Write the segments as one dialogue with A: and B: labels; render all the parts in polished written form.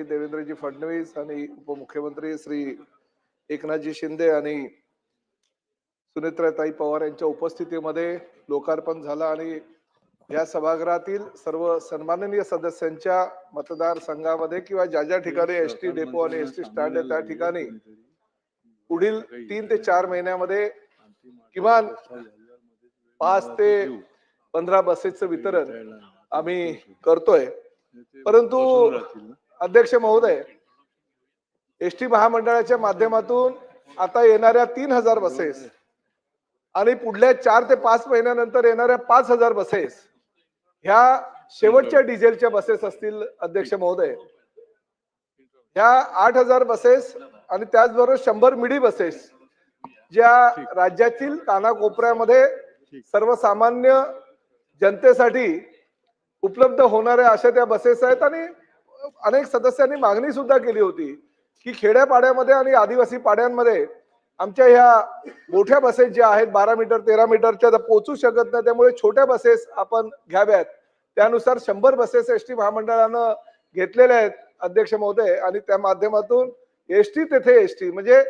A: देवेंद्रजी फडणवीस आणि उपमुख्यमंत्री श्री एकनाथजी शिंदे आणि सुनेत्राताई पवार यांच्या उपस्थितीमध्ये लोकार्पण झालं आणि या सभागृहातील सर्व सन्माननीय सदस्यांच्या मतदारसंघामध्ये किंवा ज्या ज्या ठिकाणी एसटी डेपो आणि एसटी स्टँड आहे त्या ठिकाणी पुढील 3 ते 4 महिन्यामध्ये किमान 5 ते 15 बसेसचं वितरण आम्ही करतोय। परंतु अध्यक्ष महोदय, एसटी महामंडळाच्या माध्यमातून आता येणाऱ्या 3000 बसेस आणि पुढल्या 4 ते 5 महिन्यानंतर येणाऱ्या 5000 बसेस ह्या शेवटच्या डिझेलच्या बसेस असतील अध्यक्ष महोदय। ह्या 8000 बसेस आणि त्याचबरोबर 100 मिडी बसेस ज्या राज्यातील कानाकोपऱ्यामध्ये सर्वसामान्य जनतेसाठी उपलब्ध होणाऱ्या अशा त्या बसेस आहेत आणि अनेक सदस्यांनी मागणी सुद्धा केली होती की खेड्यापाड्यामध्ये आणि आदिवासी पाड्यांमध्ये आमच्या ह्या मोठ्या बसेस ज्या आहेत 12 मीटर 13 मीटरच्या पोहोचू शकत नाही, त्यामुळे छोट्या बसेस आपण घ्याव्यात। त्यानुसार 100 बसेस एसटी महामंडळानं घेतलेल्या आहेत अध्यक्ष महोदय आणि त्या माध्यमातून एसटी तेथे एसटी म्हणजे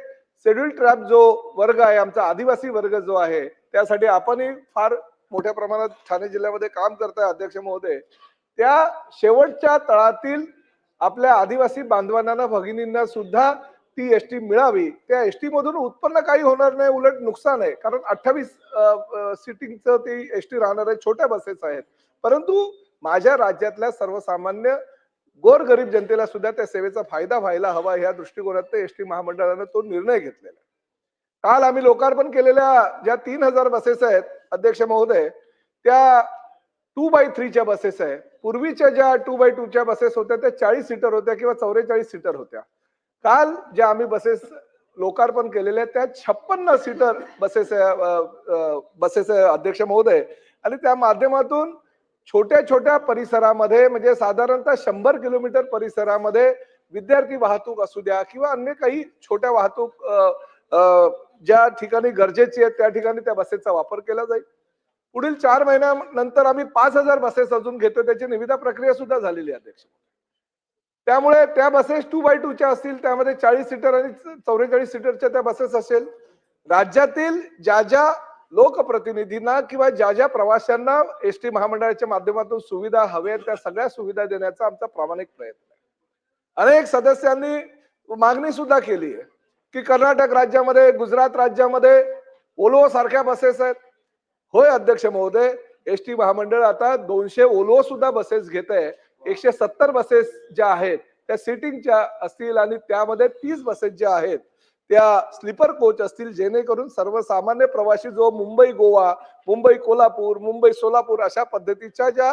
A: शेड्यूल ट्राइब जो वर्ग आहे, आमचा आदिवासी वर्ग जो आहे, त्यासाठी आपणही फार मोठ्या प्रमाणात ठाणे जिल्ह्यामध्ये काम करताय अध्यक्ष महोदय। त्या शेवटच्या तळातील आपल्या आदिवासी बांधवांना भगिनींना सुद्धा ती एसटी मिळावी। त्या एसटी मधून उत्पन्न काही होणार नाही, उलट नुकसान आहे, कारण 28 सीटिंगचं ती एसटी राहणार आहे, छोट्या बसेस आहेत। परंतु माझ्या राज्यातल्या सर्वसामान्य गोरगरीब जनतेला सुद्धा त्या सेवेचा फायदा व्हायला हवा या दृष्टिकोनात एसटी महामंडळाने तो निर्णय घेतलेला। काल आम्ही लोकार्पण केलेल्या ज्या 3000 बसेस आहेत अध्यक्ष महोदय, त्या 2x3 च्या बसेस आहे। पूर्वीच्या ज्या 2x2 च्या बसेस होत्या त्या 40 सीटर होत्या किंवा 44 सीटर होत्या। काल ज्या आम्ही बसेस लोकार्पण केलेल्या त्या 56 सीटर बसेस अध्यक्ष महोदय आणि त्या माध्यमातून छोट्या छोट्या परिसरामध्ये म्हणजे साधारणतः 100 किलोमीटर परिसरामध्ये विद्यार्थी वाहतूक असू द्या किंवा अन्य काही छोट्या वाहतूक ज्या ठिकाणी गरजेची आहे त्या ठिकाणी त्या बसेसचा वापर केला जाईल। पुढील 4 महिन्यानंतर आम्ही 5000 बसेस अजून घेतो, त्याची निविदा प्रक्रिया सुद्धा झालेली आहे अध्यक्ष। त्यामुळे त्या बसेस 2x2 च्या असतील, त्यामध्ये 40 सीटर आणि 44 सीटरच्या त्या बसेस असेल। राज्यातील ज्या ज्या लोकप्रतिनिधींना किंवा ज्या ज्या प्रवाशांना एसटी महामंडळाच्या माध्यमातून सुविधा हव्या त्या सगळ्या सुविधा देण्याचा आमचा प्रामाणिक प्रयत्न आहे। अनेक सदस्यांनी मागणी सुद्धा केली आहे की कर्नाटक राज्यामध्ये, गुजरात राज्यामध्ये ओल्वो सारख्या बसेस आहेत। होय अध्यक्ष महोदय, एसटी महामंडळ आता 200 ओल्वो सुद्धा बसेस घेत आहे। 170 बसेस ज्या आहेत त्या सिटिंगच्या असतील आणि त्यामध्ये 30 बसेस ज्या आहेत त्या स्लीपर कोच असतील, जेणेकरून सर्वसामान्य प्रवासी जो मुंबई गोवा, मुंबई कोल्हापूर, मुंबई सोलापूर अशा पद्धतीच्या ज्या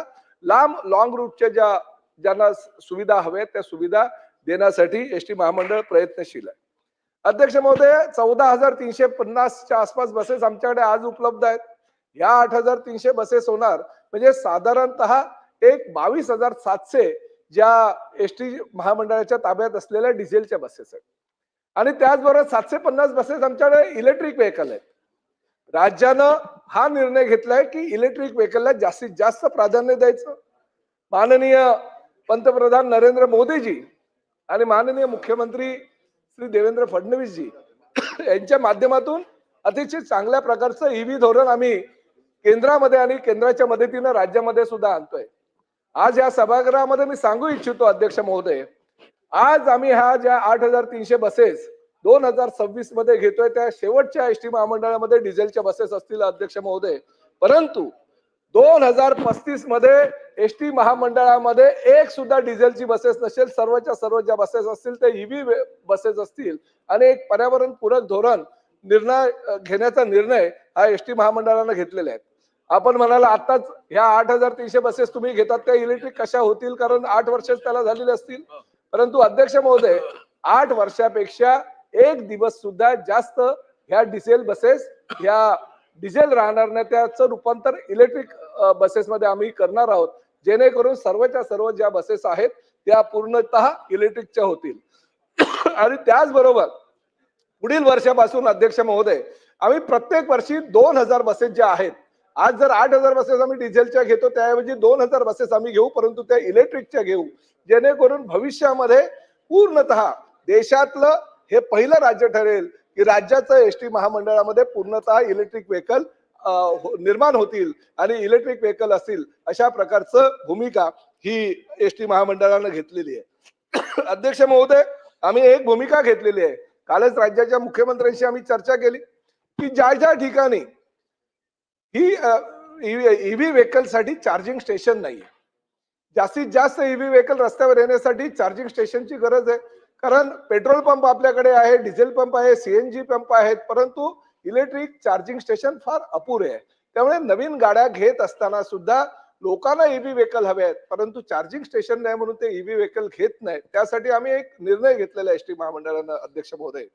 A: लॉंग रूटच्या ज्यांना सुविधा हव्या त्या सुविधा देण्यासाठी एसटी महामंडळ प्रयत्नशील आहे। अध्यक्ष महोदय, 14350 च्या आसपास बसेस आमच्याकडे आज उपलब्ध आहेत। या 8300 बसेस होणार म्हणजे साधारणतः एक 22700 ज्या एसटी महामंडळाच्या ताब्यात असलेल्या डिझेलच्या बसेस आहेत आणि त्याचबरोबर 750 बसेस आमच्याकडे इलेक्ट्रिक व्हेकल आहेत। राज्यानं हा निर्णय घेतलाय की इलेक्ट्रिक व्हेकलला जास्तीत जास्त प्राधान्य द्यायचं। माननीय पंतप्रधान नरेंद्र मोदीजी आणि माननीय मुख्यमंत्री श्री देवेंद्र फडणवीस जी यांच्या माध्यमातून अतिशय चांगल्या प्रकारचं ईव्ही धोरण आम्ही केंद्रामध्ये आणि केंद्राच्या मदतीने राज्यामध्ये सुद्धा आणतोय। आज या सभागृहामध्ये मी सांगू इच्छितो अध्यक्ष महोदय, आज आम्ही ह्या ज्या 8300 बसेस 2026 मध्ये घेतोय त्या शेवटच्या एसटी महामंडळामध्ये डिझेलच्या बसेस असतील अध्यक्ष महोदय। परंतु 2035 मध्ये एसटी महामंडळामध्ये एक सुद्धा डिझेलची बसेस नसेल, सर्वच्या सर्व ज्या बसेस असतील त्या ईव्ही बसेस असतील आणि एक पर्यावरण पूरक धोरण घेण्याचा निर्णय हा एसटी महामंडळाने घेतलेला आहे। आपण म्हणाला आताच ह्या 8300 बसेस तुम्ही घेतात त्या इलेक्ट्रिक कशा होतील, कारण 8 वर्षच त्याला झालेले असतील। परंतु अध्यक्ष महोदय, 8 वर्षापेक्षा एक दिवस सुद्धा जास्त ह्या डिझेल बसेस ह्या डिझेल राहणार नाही, त्याचं रूपांतर इलेक्ट्रिक बसेस मध्ये आम्ही करणार आहोत, जेणेकरून सर्वच्या सर्व ज्या बसेस आहेत त्या पूर्णतः इलेक्ट्रिकच्या होतील। आणि त्याचबरोबर पुढील वर्षापासून अध्यक्ष महोदय आम्ही प्रत्येक वर्षी 2000 बसेस ज्या आहेत, आज जर 8000 बसेस आम्ही डिझेलच्या घेतो त्याऐवजी 2000 बसेस आम्ही घेऊ, परंतु त्या इलेक्ट्रिकच्या घेऊ, जेणेकरून भविष्यामध्ये पूर्णतः देशातलं हे पहिलं राज्य ठरेल की राज्याचं एसटी महामंडळामध्ये पूर्णतः इलेक्ट्रिक व्हेकल निर्माण होतील आणि इलेक्ट्रिक व्हेकल असतील अशा प्रकारचं भूमिका ही एसटी महामंडळानं घेतलेली आहे. अध्यक्ष महोदय, आम्ही एक भूमिका घेतलेली आहे. कालच राज्याच्या मुख्यमंत्र्यांशी आम्ही चर्चा केली की ज्या ज्या ठिकाणी ही ईव्ही व्हेकल साठी चार्जिंग स्टेशन नाहीये, जास्तीत जास्त ईव्ही व्हेकल रस्त्यावर येण्यासाठी चार्जिंग स्टेशनची गरज आहे. कारण पेट्रोल पंप आपल्याकडे आहे, डिझेल पंप आहे, सीएनजी पंप आहेत, परंतु इलेक्ट्रिक चार्जिंग स्टेशन फार अपुरे आहे. त्यामुळे नवीन गाड्या घेत असताना सुद्धा लोकांना ईव्ही व्हेकल हवे आहेत, परंतु चार्जिंग स्टेशन नाही म्हणून ते ईव्ही व्हेकल घेत नाहीत. त्यासाठी आम्ही एक निर्णय घेतलेला एसटी महामंडळानं. अध्यक्ष महोदय,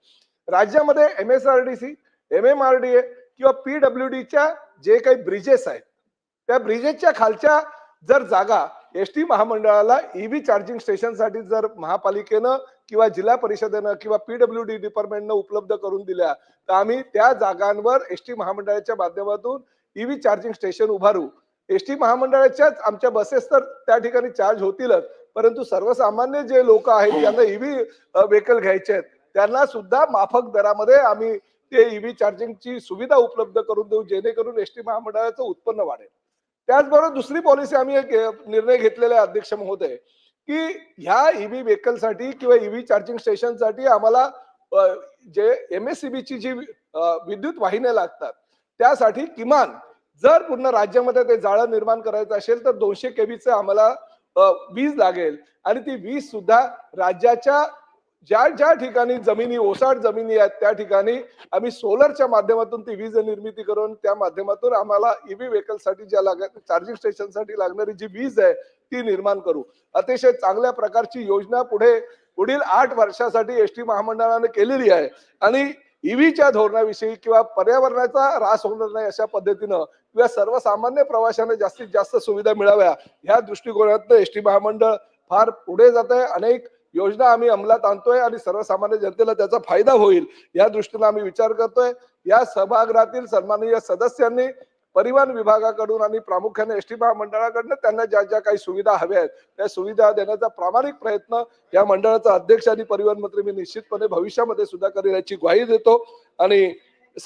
A: राज्यामध्ये MSRDC, MMRDA किंवा PWDच्या जे काही ब्रिजेस आहेत त्या ब्रिजेसच्या खालच्या जर जागा एसटी महामंडळाला ईव्ही चार्जिंग स्टेशनसाठी जर महापालिकेनं किंवा जिल्हा परिषदेनं किंवा PWD डिपार्टमेंटनं उपलब्ध करून दिल्या तर आम्ही त्या जागांवर एसटी महामंडळाच्या माध्यमातून ईव्ही चार्जिंग स्टेशन उभारू. एसटी महामंडळाच्याच आमच्या बसेस तर त्या ठिकाणी चार्ज होतीलच, परंतु सर्वसामान्य जे लोक आहेत ज्यांना ईव्ही व्हेकल घ्यायचे आहेत त्यांना सुद्धा माफक दरामध्ये आम्ही ते ईव्ही चार्जिंगची सुविधा उपलब्ध करून देऊ, जेणेकरून एसटी महामंडळाचं उत्पन्न वाढेल. त्याचबरोबर दुसरी पॉलिसी आम्ही एक निर्णय घेतलेला आहे अध्यक्ष महोदय की ह्या ईव्ही व्हेकलसाठी किंवा ईव्ही चार्जिंग स्टेशनसाठी आम्हाला जे MSCBची जी विद्युत वाहिन्या लागतात त्यासाठी किमान जर पूर्ण राज्यामध्ये ते जाळं निर्माण करायचं असेल तर 200 kVचं आम्हाला वीज लागेल आणि ती वीज सुद्धा राज्याच्या ज्या ज्या ठिकाणी जमिनी ओसाड जमिनी आहेत त्या ठिकाणी आम्ही सोलरच्या माध्यमातून ती वीज निर्मिती करून त्या माध्यमातून आम्हाला ईव्ही व्हेकल साठी ज्या चार्जिंग स्टेशन साठी लागणारी जी वीज आहे ती निर्माण करू. अतिशय चांगल्या प्रकारची योजना पुढील 8 वर्षासाठी एसटी महामंडळाने केलेली आहे आणि ईव्हीच्या धोरणाविषयी किंवा पर्यावरणाचा ऱ्हास होणार नाही अशा पद्धतीनं किंवा सर्वसामान्य प्रवाशांना जास्तीत जास्त सुविधा मिळाव्या ह्या दृष्टिकोनातनं एसटी महामंडळ फार पुढे जात आहे. अनेक योजना आम्ही अंमलात आणतोय आणि सर्वसामान्य जनतेला त्याचा फायदा होईल या दृष्टीने आम्ही विचार करतोय. या सभागृहातील सन्माननीय सदस्यांनी परिवहन विभागाकडून आणि प्रामुख्याने एसटी महामंडळाकडून त्यांना ज्या ज्या काही सुविधा हव्या आहेत त्या सुविधा देण्याचा प्रामाणिक प्रयत्न या मंडळाचा अध्यक्ष आणि परिवहन मंत्री मी निश्चितपणे भविष्यामध्ये सुद्धा करेल याची ग्वाही देतो आणि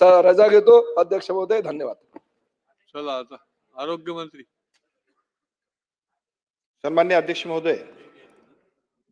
A: रजा घेतो. अध्यक्ष महोदय, धन्यवाद.
B: चला आता आरोग्य मंत्री.
C: सन्मान्य अध्यक्ष महोदय,